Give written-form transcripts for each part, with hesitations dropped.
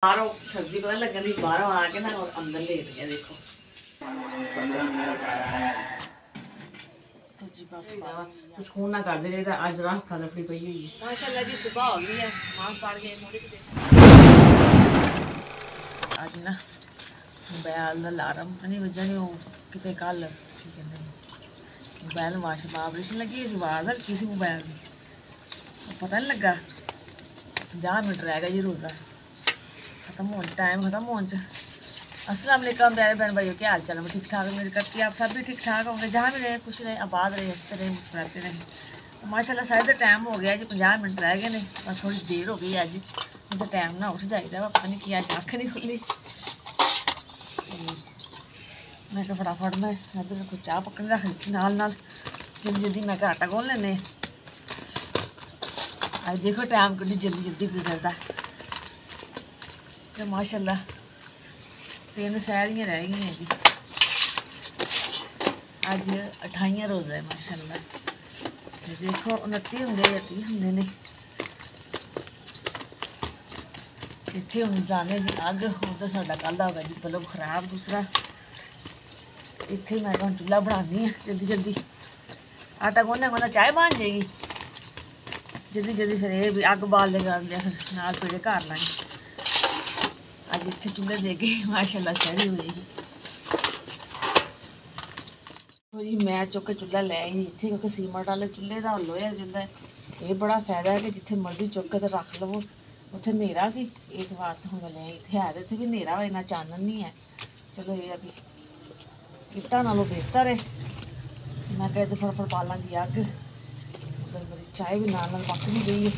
बाहरों सब्जी पता लगन दी बाहरों आके ना और अंदर ले रही है देखो। तो जी बस सुकून ना कर दे आज रात खा लफड़ी पई हुई है माशाल्लाह जी। सुबह हो गई है मां पड़ गए थोड़ी भी आज ना मोबाइल का अलार्म नहीं वजह नहीं कितने कल की कहते मोबाइल वाइब्रेशन लगी इस आवाज़ हल्की सी मोबाइल की पता नहीं लगा 50 मिनट रह गया जी रोज़ा खत्म हो टाइम खत्म हो। अस्सलाम वालेकुम प्यारे बहन भाइयों, क्या हाल चाल है? मैं ठीक ठाक मेरी करती है आप सब भी ठीक ठाक होंगे, जहाँ भी रहे खुश रहे आबाद रहे हंसते रहे मुस्कुराते रहे। तो माशाल्लाह शायद टाइम हो गया जी 50 मिनट रह गए ने और थोड़ी देर हो गई अज तो टाइम ना उठ जाइए पता नहीं कि अज अख नहीं खुली। मैं क्या फटाफट मैं इधर कुछ चाह पकने रख ली नाल जल्दी जल्दी मैं आटा गोल लेने। आज देखो टाइम कि जल्दी जल्दी गुजरता तो माशाल्लाह 3 सैरियाँ रह गई हैं जी। अज 28 रोज़ा है माशाल्लाह। देखो 29 होंगे या 30 होंगे ने इतने हम जाने जी अग उधर साडा कल का होगा जी बल्ब खराब। दूसरा इतने मैं हम चूल्हा बनानी है जल्दी जल्दी आटा गुनने को चाय बन जाएगी जल्दी जल्दी। फिर ये भी अग बाल देगा फिर नाल पेड़े घर लाए अज इतने चूल्हे दे के माशाल्लाह सैरी हो जाएगी। तो जी मैं चुक के चूल्हा लै आई इतने क्योंकि सीमेंट वाले चूल्हे का लोहे चूल्हा ये बड़ा फायदा है कि जिथे मर्जी चुक के रख लवो। उत्थे नेरा सी इस वास्ते हम ले इतने है तो इतने भी नेरा हो इन्ना चानन नहीं है। चलो ये अभी इट्टा नालों बेहतर है। मैं कहते फटाफट पाला जी अग उधर मेरी चाय भी नाल पक भी गई है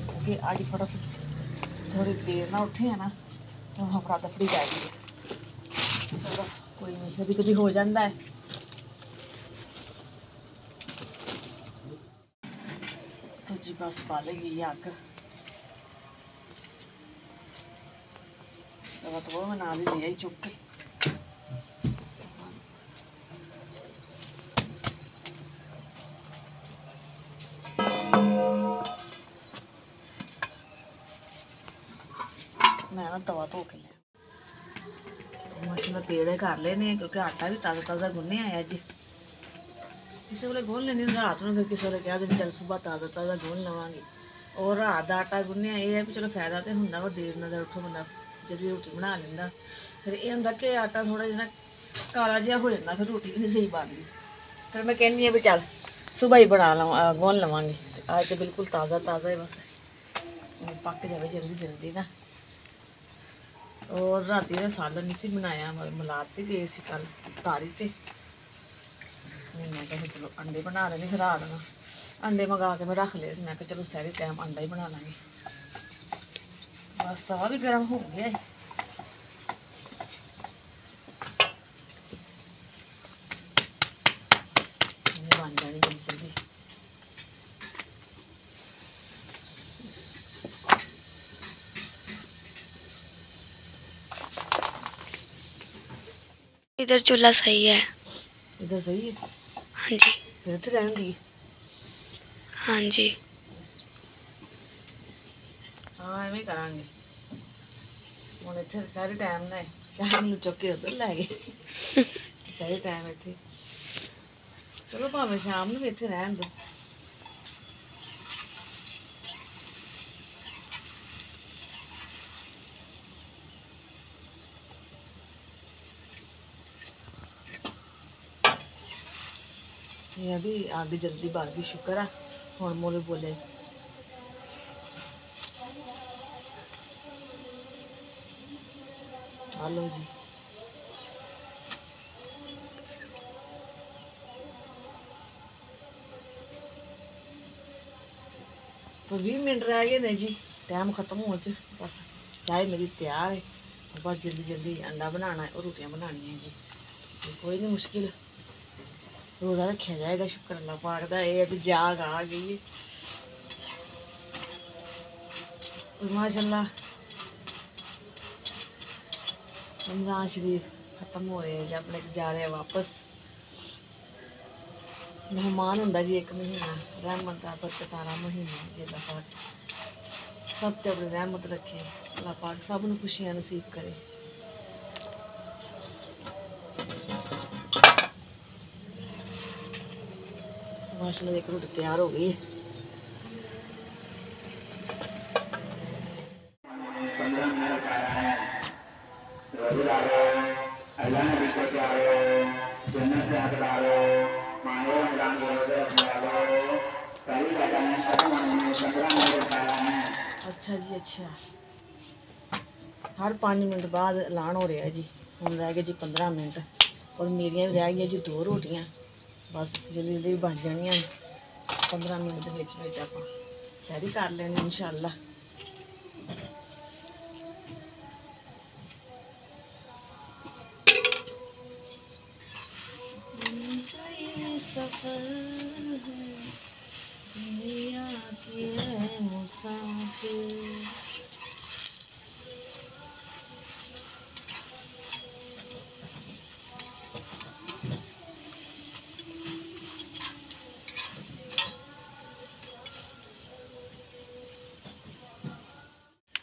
क्योंकि अज फटाफट थोड़ी देर ना उठे है ना तो हफड़ा दफड़ी पै गई। चलो कोई नहीं कभी कभी हो जाता है। तो जी बस पाले गई अग तो मैं नाल ही ले आई चुक के। मैं ना तवा धो के लिया माशाल्लाह पेड़े कर लेने क्योंकि आटा भी ताज़ा ताज़ा गुन्ने आया अज किसी वे गुन लेनी रात में फिर किसी वे कह दे चल सुबह ताज़ा ताज़ा गुन लवांगी। और रात का आटा गुन्निया ये है भी चलो फायदा तो होंगे वो देर नजर उठो बंदा जल्दी रोटी बना लेंदा। फिर ये होंगे कि आटा थोड़ा जिहा काला जिहा हो जाता फिर रोटी भी नहीं सही बनती। फिर मैं कहनी है भी चल सुबह ही बना लव गुन लवांगी। आज तो बिल्कुल ताज़ा ताज़ा है बस पक जाए जल्दी जल्दी ना। और राती का सालन नहीं सी बनाया मिलाते गए सी कल तारी ते मैं कहा चलो अंडे बना लेने फिर रात ना अंडे मंगा के मैं रख लिए मैं चलो सारे टाइम अंडा ही बना लेंगे। बस तवा भी गर्म हो गया है। बन जानी जल्दी जल्दी। इधर चूल्हा सही है, इधर सही है। हाँ जी इधर रहन दी। हाँ जी हाँ एवं करा हम इतने सारे टाइम ने शाम को चुक के उधर लै गए सारे टाइम इतने। चलो भावें शाम को भी इतने रहन दो। ये अभी आगे जल्दी बाल भी शुक्र है हूँ मोले बोले हेलो जी। तो 20 मिनट रह गए ने जी टाइम खत्म हो च बस चाय मेरी तैयार है। बस जल्दी जल्दी अंडा बनाना है और रोटियां बनानी है जी। कोई नहीं मुश्किल रोज़ा रखा जाएगा शुक्र अल्लाह पाक दा। ये अभी जाग आ गई है माशाल्लाह। रमज़ान शरीफ खत्म हो रहे हैं अपने जा रहे हैं वापस। मेहमान होंगे जी 1 महीना रहमत का बरकत वाला महीना जिदा पाक सब ते अपनी रहमत रखे, अल्लाह पाक सब नूं खुशियां नसीब करे। माशाल्लाह एक रोटी तैयार हो गई है। अच्छा जी, अच्छा, हर 5 मिनट बाद ऐलान हो रहा है जी। हम रह गए जी 15 मिनट और मेरिया भी रह गई जी 2 रोटियां, बस जल्दी जल्दी बन जानियां। 15 मिनट के विच आप सैरी कर लेनी इंशाअल्लाह। सफर है दुनिया की है मुसाफिर।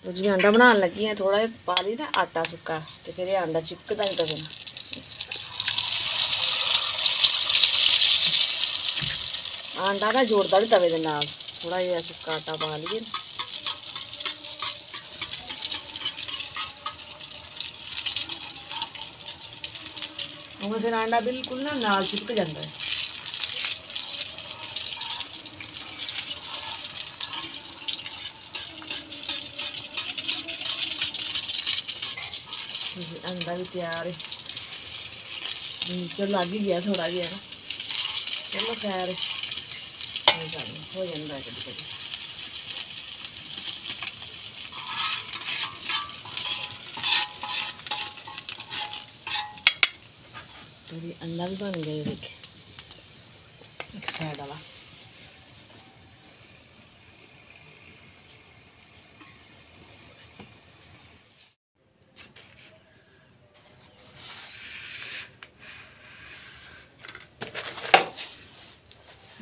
तो जी अंडा बनाने लगी है, थोड़ा पा ली ना आटा सुक्का, तो फिर ये अंडा चिपकदा नहीं तवे नाल। आंडा ना जोड़ता भी तवे दे नाल, थोड़ा जिहा सुक्का आटा पा लीए। और फिर आंडा बिल्कुल ना नाल चिपक जाता है। अंडा भी तैयार है, नीचे लग ही गया थोड़ा जिहा ना। चलो खैर हो जाता है कभी कभी। तो ये अंडा भी बन गया, देखे एक साइड वाला।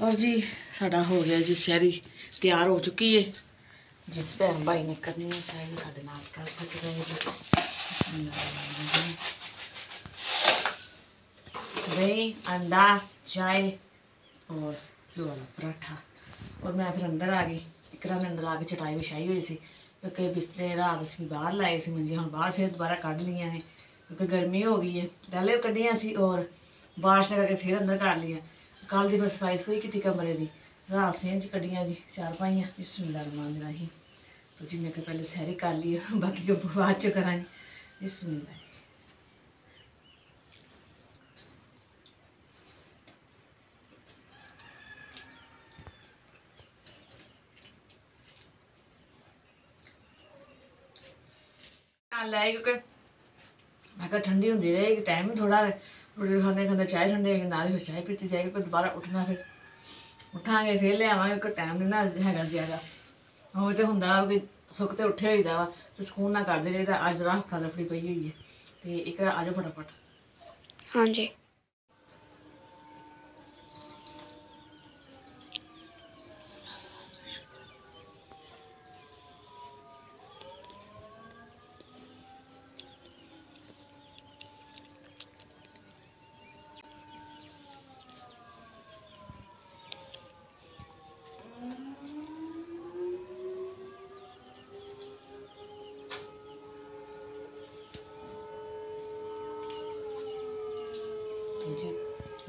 और जी साडा हो गया जी, सैरी तैयार हो चुकी है। जिस भैन भाई ने करनी है सैरी साडे नाल कर सकते हैं जी। दही, अंडा, चाय और घ्यो वाला पराठा। और मैं फिर अंदर आ गई, एक रात अंदर आके चटाई बिछाई हुई सी, क्योंकि बिस्तरे रात असीं बाहर लाए सी मंजियां, हुण बाहर फिर दोबारा कढ़ लियां ने क्योंकि गर्मी हो गई है। पहले भी कड्ढियां सी और बारिश करके फिर अंदर कर लियां। कल दी फिर सफाई सफाई की कमरे की, रात सेंज कड्ढियां जी चारपाइयां। बिस्मिल्लाह रहमान रहीम। तो जी मैं पहले सैरी कर ली, बाकी को बाद च करांगी। बिस्मिल्लाह। लाई क्योंकि मैं कहा ठंडी होंदी रहेगी, टाइम भी थोड़ा है, रोटी खाने खाने चाय ठंडी होगी, नाल फिर चाय पीती जाएगी। कोई दोबारा उठना फिर उठांगे फिर ले आवांगे, कोई टाइम नहीं ना हैगा ज़्यादा। ਉਹ तो ਹੁੰਦਾ कि सुख तो उठे होईदा वा, तो सुकून ना करते रहिदा। अज रात खा लफड़ी पई हुई है, तो एक आ जाओ फटाफट। हाँ जी। तो जी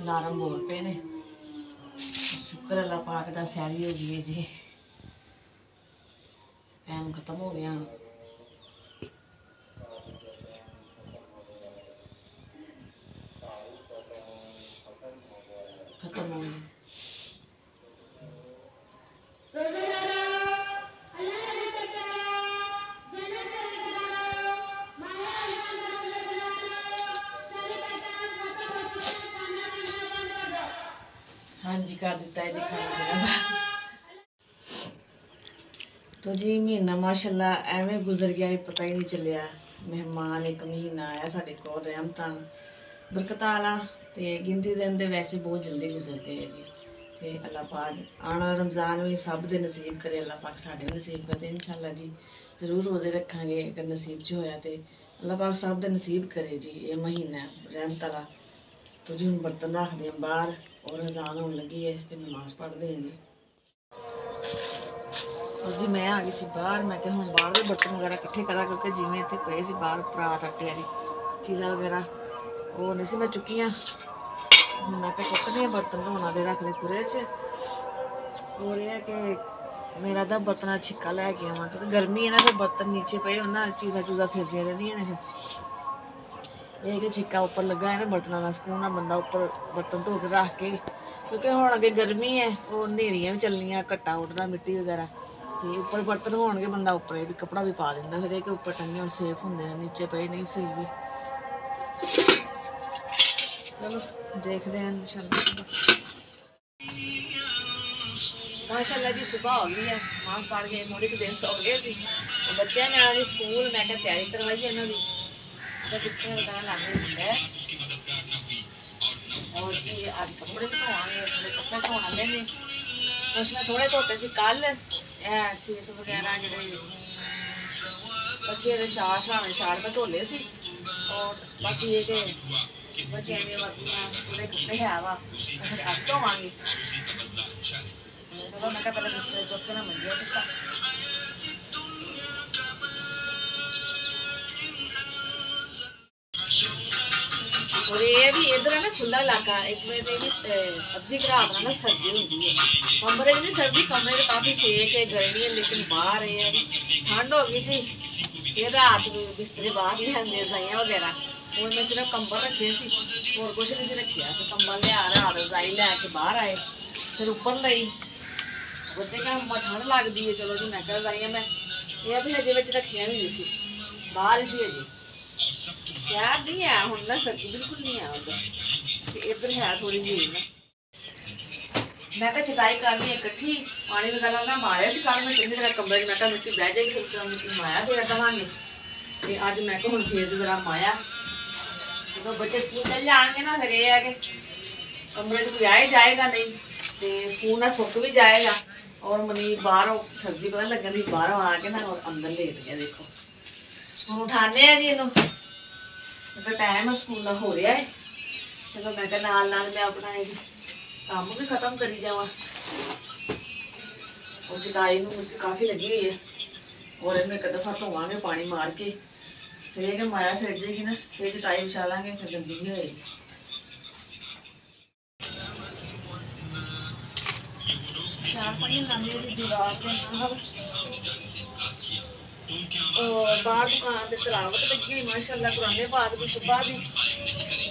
अलार्म बोल पे ने, शुक्र अल्लाह पाक दा सैरी हो गई है जी। टाइम खत्म हो गया, खत्म हो गया। हाँ जी कर दिता है जी खाना पीना। तो जी महीना माशाल्लाह एवें गुजर गया, पता ही नहीं चलिया। मेहमान एक महीना आया साढ़े को, रहमतां बरकतां वाला। तो गिनती दिन तो वैसे बहुत जल्दी गुजरते हैं जी। ਤੇ ਅੱਲਾਹ ਪਾਕ ਆਉਣਾ ਰਮਜ਼ਾਨ ਵੀ ਸਭ ਦੇ ਨਸੀਬ ਕਰੇ, ਅੱਲਾਹ ਪਾਕ ਸਾਡੇ ਨਸੀਬ ਕਰੇ इंशाल्लाह जी। ਜ਼ਰੂਰ ਰੋਜ਼ੇ ਰੱਖਾਂਗੇ ਅਗਰ ਨਸੀਬ 'ਚ ਹੋਇਆ ਤੇ ਅੱਲਾਹ ਪਾਕ ਸਭ ਦੇ ਨਸੀਬ ਕਰੇ ਜੀ। ਇਹ ਮਹੀਨਾ ਰਹਿਮਤ ਵਾਲਾ। तो जी हम बर्तन रखते हैं बाहर और अजान होने लगी है, फिर नमाज पढ़ते हैं जी। और जी मैं आ गई सी बाहर, मैं क्या हम बाहर के बर्तन वगैरह इकट्ठे करा क्योंकि जिमें इतने पे सी बाहर परात आटे वाली चीज़ा वगैरह वो नहीं सी मैं चुकियां। मैं क्या चुकने बर्तन धोना दे रख दे पूरे च। और यह कि मेरा तो बर्तन छिक्का लैके आवा क्योंकि गर्मी है ना, फिर बर्तन नीचे पे हो ना, चीज़ा चूज़ा फिरदियां रहंदियां ने। ये कि छिक्का उपर लगा है ना बर्तनों का, सकून ना बंदा उपर बर्तन धो के रख के, क्योंकि हुण अगे गर्मी है, वो नेरियां भी चलनियां, घट्टा उड़ना मिट्टी वगैरह, तो उपर बर्तन होणगे बंदा उपर भी कपड़ा भी पा दिंदा, फिर कि उपर टंगे हुण सेफ हुंदे ने, नीचे पे नहीं सही भी। चलो देखते हैं इंशाल्लाह। माशाल्लाह जी सुबह हो गई है, नमाज पढ़ के थोड़ी देर सो गए सी, बच्चे ने आने स्कूल, मैं क्या तैयारी करवाई इन्हों की बिस्तर वगैरह लाने होंगे। और जी अज कपड़े भी धोआंगे, थोड़े कपड़े धोने वाले ने, कुछ मैं थोड़े धोते सी कल, केस वगैरह जोड़े बच्चे शाल सराने शाल में धोले सी। और बाकी ये कि बच्चे ने वर्दियां थोड़े कपड़े है वा फिर अज धोवांगे। चलो मैं क्या पहले बिस्तर चुक के ना मंजिया टिक्का। और ये भी इधर है ना खुला इलाका, इसमें भी अद्धी रात ना सर्दी होती है, कमरे नहीं सर्दी, कमरे तो काफ़ी सेक है, गर्मी है, लेकिन बाहर है ठंड हो गई सी। फिर रात बिस्तरे बाहर ले आते रजाइयाँ वगैरह, और मैं सिर्फ कंबल रखे सी, और कुछ नहीं सी रखा। फिर कंबल लिया रात रजाई लैके बाहर आए, फिर उपर लई बच्चे क्या ठंड लगती है। चलो जी मैं क्या रजाइयाँ मैं ये भी हजे बच्चे रखिया भी नहीं सी, बाहर ही सी हजे, शायद नहीं है हुण ना सर्दी बिल्कुल नहीं है उधर, इधर है थोड़ी जी ना। मैं क्या चटाई करनी है इकट्ठी, पानी वगैरह ना मारे सी कल मैं चंगी तरह कमरे मैं मिट्टी बह जाएगी, फिर मिट्टी माया फिर देवांगे। तो अज मैं क्या हुण फिर जरा माया, जो बच्चे स्कूल चल जाएंगे ना, फिर यह है कि कमरे कोई आए जाएगा नहीं, तो स्कूल ना सुक भी जाएगा। और मनी बाहरों सर्दी पता लगन दी, बाहरों आके ना और अंदर लेट गया। देखो हम उठाने जी इनू, टाइम स्कूल का हो रहा है। चलो मैं नाल नाल मैं अपना काम भी खत्म करी जावा। और चटाई काफ़ी लगी हुई है, और इन्हें एक दफ़ा धोवांगे पानी मार के, फिर ये माया फिर जाएगी ना, फिर चटाई बिछा लाँगे, फिर गंदी नहीं होएगी। चार पानी लाने की दीवार बाहर दुकान पर तलावत लगी हुई माशाल्लाह, कुराने पाक की सुबह की,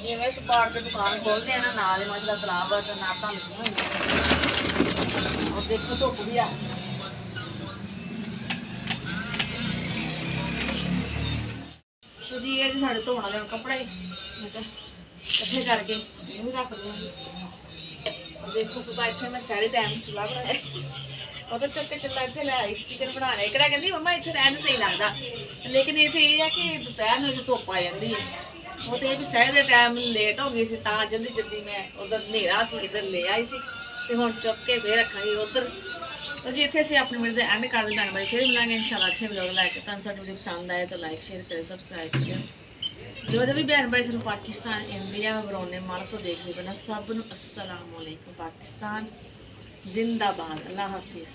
जिवें सुबह के दुकान खोलते हैं ना, नाल माशाल्लाह तलावत नाता लिखियां हुई। और देखो धुप भी आ, तो जी ये साढ़े धोने वाले कपड़े इकट्ठे करके ये भी रख दें। और देखो सुबह इतने मैं सारे टाइम चूल्हा बनाया, तो चुक के चूल्हा इतने ले आई किचन बना रहे, एक कहती मम्मा इतने रहना सही लगता, लेकिन इतने ये है कि दोपहर में धुप आ जाती है, वो तो ये भी सहर के टाइम लेट हो गई सी, जल्दी जल्दी मैं उधर नेरा सी इधर ले आई सी, तो हुण चुक के फिर रखांगी उधर। तो जी इतने अपने वीडियो एंड कर दें, धन्यवाद, फिर मिलेंगे इंशाल्लाह अच्छे व्लॉग लैके। तुहानू साडी वीडियो पसंद आए तो लाइक शेयर करें, सब्सक्राइब करें। जो भी बहन भाई सिर्फ पाकिस्तान इंडिया बरौने मार तो देख ली बना, सब नूं अस्सलाम वालेकुम, पाकिस्तान जिंदाबाद, अल्लाह हाफिज़।